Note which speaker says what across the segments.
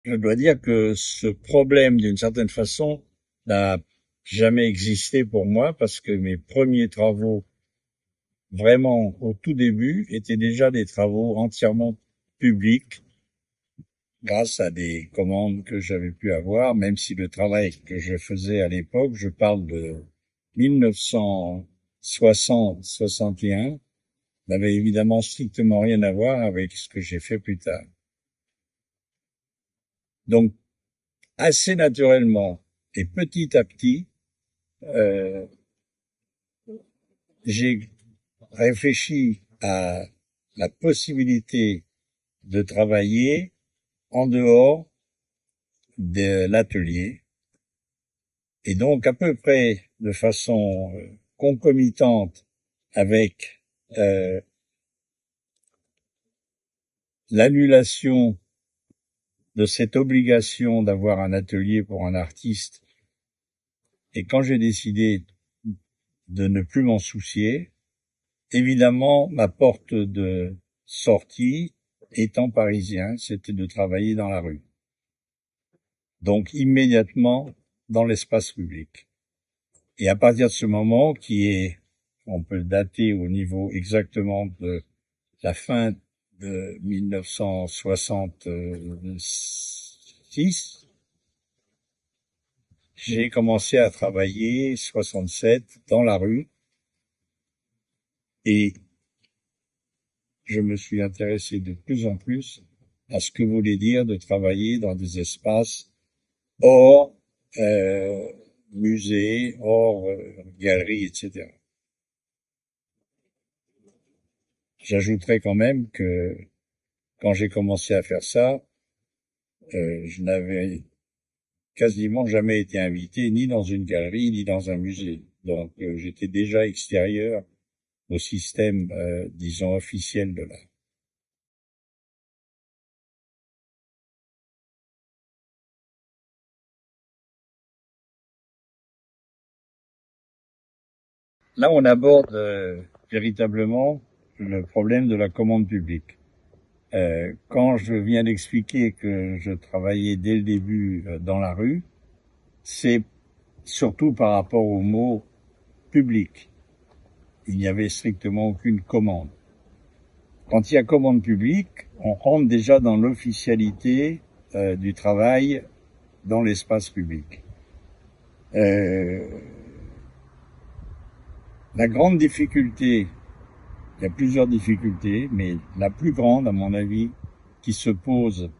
Speaker 1: Je dois dire que ce problème, d'une certaine façon, n'a jamais existé pour moi parce que mes premiers travaux, vraiment au tout début, étaient déjà des travaux entièrement publics grâce à des commandes que j'avais pu avoir, même si le travail que je faisais à l'époque, je parle de 1960-61, n'avait évidemment strictement rien à voir avec ce que j'ai fait plus tard. Donc, assez naturellement et petit à petit, euh, j'ai réfléchi à la possibilité de travailler en dehors de l'atelier et donc à peu près de façon concomitante avec euh, l'annulation de cette obligation d'avoir un atelier pour un artiste. Et quand j'ai décidé de ne plus m'en soucier, évidemment, ma porte de sortie, étant parisien, c'était de travailler dans la rue. Donc immédiatement dans l'espace public. Et à partir de ce moment, qui est, on peut le dater au niveau exactement de la fin de 1966, j'ai commencé à travailler 67 dans la rue et je me suis intéressé de plus en plus à ce que voulait dire de travailler dans des espaces hors euh, musée, hors galerie, etc. J'ajouterais quand même que quand j'ai commencé à faire ça, je n'avais quasiment jamais été invité ni dans une galerie ni dans un musée. Donc j'étais déjà extérieur au système, disons, officiel de l'art. Là, on aborde véritablement le problème de la commande publique. Quand je viens d'expliquer que je travaillais dès le début dans la rue, c'est surtout par rapport au mot public. Il n'y avait strictement aucune commande. Quand il y a commande publique, on rentre déjà dans l'officialité du travail dans l'espace public. Euh, la grande difficulté, il y a plusieurs difficultés, mais la plus grande, à mon avis, qui se pose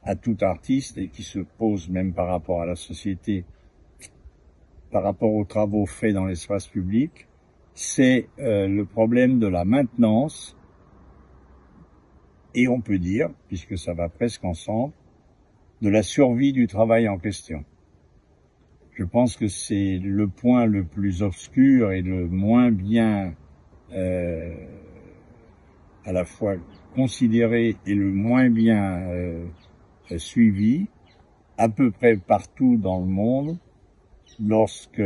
Speaker 1: à tout artiste et qui se pose même par rapport à la société, par rapport aux travaux faits dans l'espace public, c'est le problème de la maintenance et on peut dire, puisque ça va presque ensemble, de la survie du travail en question. Je pense que c'est le point le plus obscur et le moins bien euh, à la fois considéré et le moins bien suivi à peu près partout dans le monde lorsque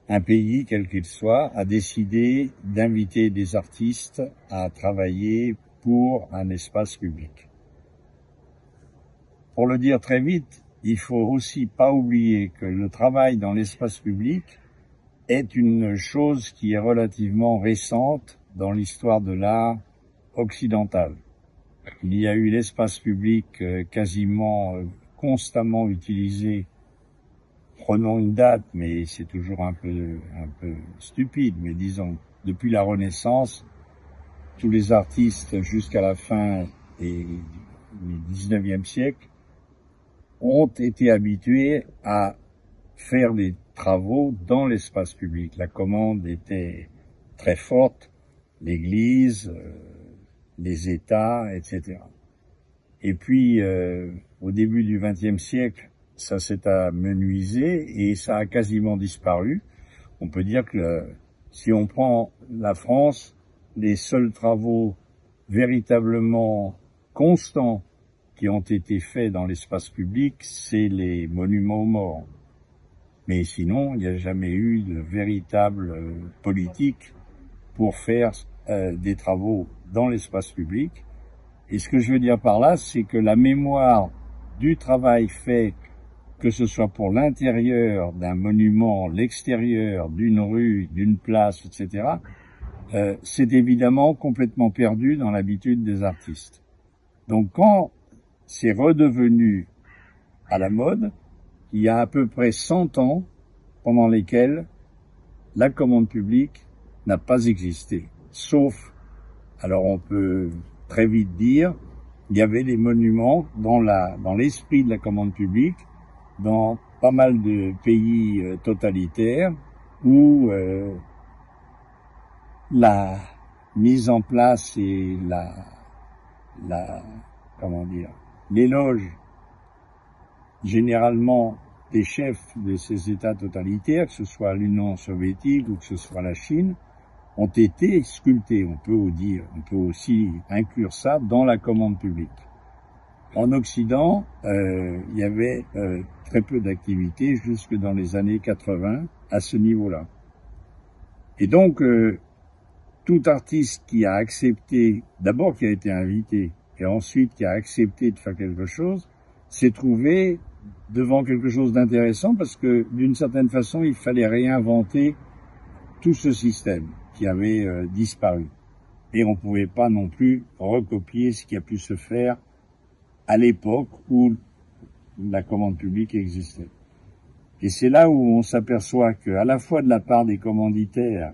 Speaker 1: un pays, quel qu'il soit, a décidé d'inviter des artistes à travailler pour un espace public. Pour le dire très vite, il faut aussi pas oublier que le travail dans l'espace public est une chose qui est relativement récente dans l'histoire de l'art occidental. Il y a eu l'espace public quasiment constamment utilisé. Prenons une date, mais c'est toujours un peu stupide, mais disons, depuis la Renaissance, tous les artistes jusqu'à la fin du XIXe siècle ont été habitués à faire des travaux dans l'espace public. La commande était très forte, l'Église, les États, etc. Et puis, au début du XXe siècle, ça s'est amenuisé et ça a quasiment disparu. On peut dire que si on prend la France, les seuls travaux véritablement constants qui ont été faits dans l'espace public, c'est les monuments aux morts. Mais sinon, il n'y a jamais eu de véritable politique pour faire des travaux dans l'espace public. Et ce que je veux dire par là, c'est que la mémoire du travail fait, que ce soit pour l'intérieur d'un monument, l'extérieur d'une rue, d'une place, etc., c'est évidemment complètement perdu dans l'habitude des artistes. Donc quand c'est redevenu à la mode, il y a à peu près 100 ans pendant lesquels la commande publique n'a pas existé. Sauf, alors on peut très vite dire, il y avait des monuments dans l'esprit de la commande publique, dans pas mal de pays totalitaires, où la mise en place et l'éloge généralement des chefs de ces États totalitaires, que ce soit l'Union soviétique ou que ce soit la Chine, ont été sculptés. On peut aussi inclure ça dans la commande publique. En Occident, il y avait très peu d'activités jusque dans les années 80 à ce niveau-là. Et donc, tout artiste qui a accepté, d'abord qui a été invité, et ensuite qui a accepté de faire quelque chose, s'est trouvé devant quelque chose d'intéressant parce que, d'une certaine façon, il fallait réinventer tout ce système qui avait disparu. Et on ne pouvait pas non plus recopier ce qui a pu se faire à l'époque où la commande publique existait. Et c'est là où on s'aperçoit qu'à la fois de la part des commanditaires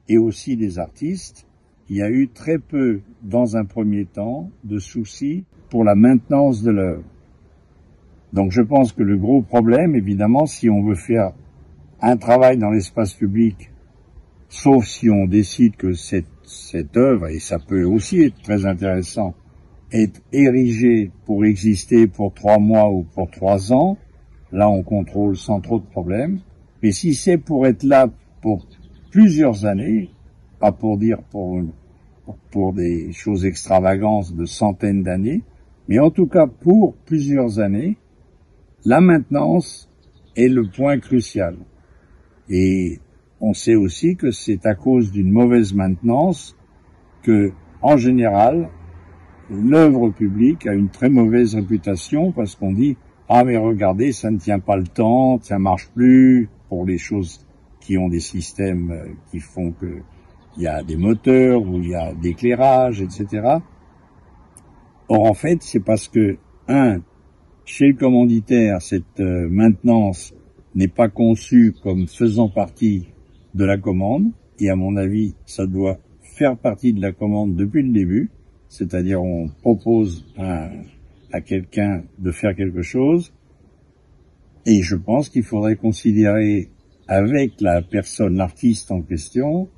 Speaker 1: et aussi des artistes, il y a eu très peu, dans un premier temps, de soucis pour la maintenance de l'œuvre. Donc je pense que le gros problème, évidemment, si on veut faire un travail dans l'espace public, sauf si on décide que cette œuvre, et ça peut aussi être très intéressant, est érigée pour exister pour 3 mois ou pour 3 ans, là on contrôle sans trop de problèmes. Mais si c'est pour être là pour plusieurs années, pas pour dire pour des choses extravagantes de centaines d'années, mais en tout cas pour plusieurs années, la maintenance est le point crucial. Et on sait aussi que c'est à cause d'une mauvaise maintenance que, en général, l'œuvre publique a une très mauvaise réputation parce qu'on dit « Ah mais regardez, ça ne tient pas le temps, ça marche plus » pour les choses qui ont des systèmes qui font que il y a des moteurs ou il y a d'éclairage, etc. Or en fait, c'est parce que, chez le commanditaire, cette maintenance n'est pas conçue comme faisant partie de la commande, et à mon avis, ça doit faire partie de la commande depuis le début, c'est-à-dire on propose à quelqu'un de faire quelque chose, et je pense qu'il faudrait considérer avec la personne, l'artiste en question,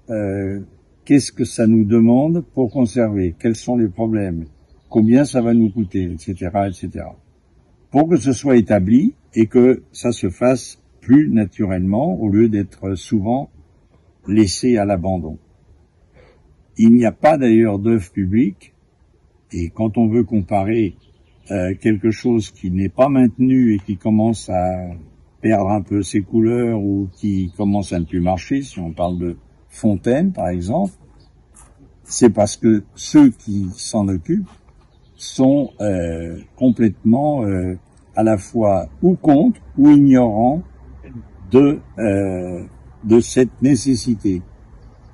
Speaker 1: qu'est-ce que ça nous demande pour conserver, quels sont les problèmes, combien ça va nous coûter, etc., etc. Pour que ce soit établi et que ça se fasse plus naturellement au lieu d'être souvent laissé à l'abandon. Il n'y a pas d'ailleurs d'œuvre publique, et quand on veut comparer quelque chose qui n'est pas maintenu et qui commence à perdre un peu ses couleurs ou qui commence à ne plus marcher, si on parle de fontaine par exemple, c'est parce que ceux qui s'en occupent sont complètement à la fois ou contre ou ignorants de cette nécessité.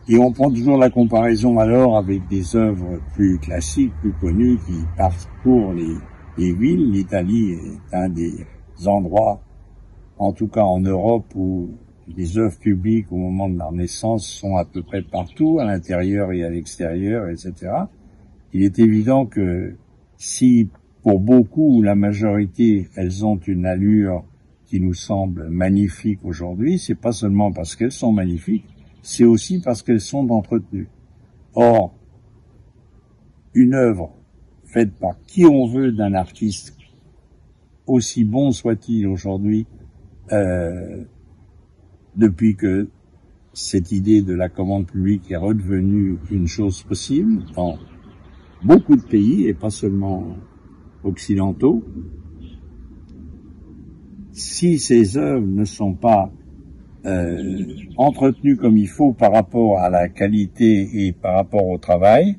Speaker 1: Et on prend toujours la comparaison alors avec des œuvres plus classiques, plus connues, qui parcourent les villes. L'Italie est un des endroits, en tout cas en Europe, où les œuvres publiques au moment de la Renaissance sont à peu près partout, à l'intérieur et à l'extérieur, etc. Il est évident que si pour beaucoup ou la majorité, elles ont une allure qui nous semble magnifique aujourd'hui, c'est pas seulement parce qu'elles sont magnifiques, c'est aussi parce qu'elles sont entretenues. Or, une œuvre faite par qui on veut d'un artiste, aussi bon soit-il aujourd'hui, depuis que cette idée de la commande publique est redevenue une chose possible dans beaucoup de pays, et pas seulement occidentaux, si ces œuvres ne sont pas entretenues comme il faut par rapport à la qualité et par rapport au travail,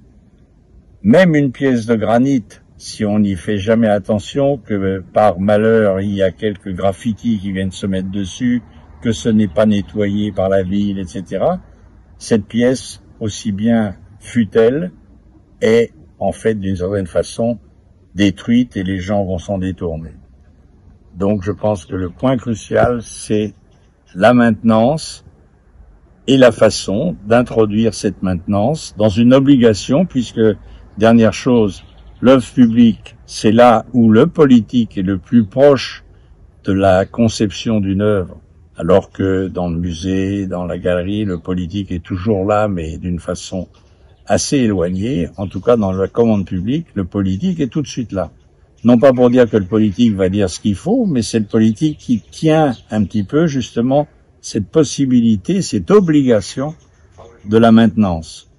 Speaker 1: même une pièce de granit, si on n'y fait jamais attention, que par malheur il y a quelques graffitis qui viennent se mettre dessus, que ce n'est pas nettoyé par la ville, etc., cette pièce, aussi bien fût-elle, est en fait d'une certaine façon détruite et les gens vont s'en détourner. Donc je pense que le point crucial, c'est la maintenance et la façon d'introduire cette maintenance dans une obligation, puisque, dernière chose, l'œuvre publique, c'est là où le politique est le plus proche de la conception d'une œuvre, alors que dans le musée, dans la galerie, le politique est toujours là, mais d'une façon assez éloignée. En tout cas, dans la commande publique, le politique est tout de suite là. Non pas pour dire que le politique va dire ce qu'il faut, mais c'est le politique qui tient un petit peu, justement, cette possibilité, cette obligation de la maintenance.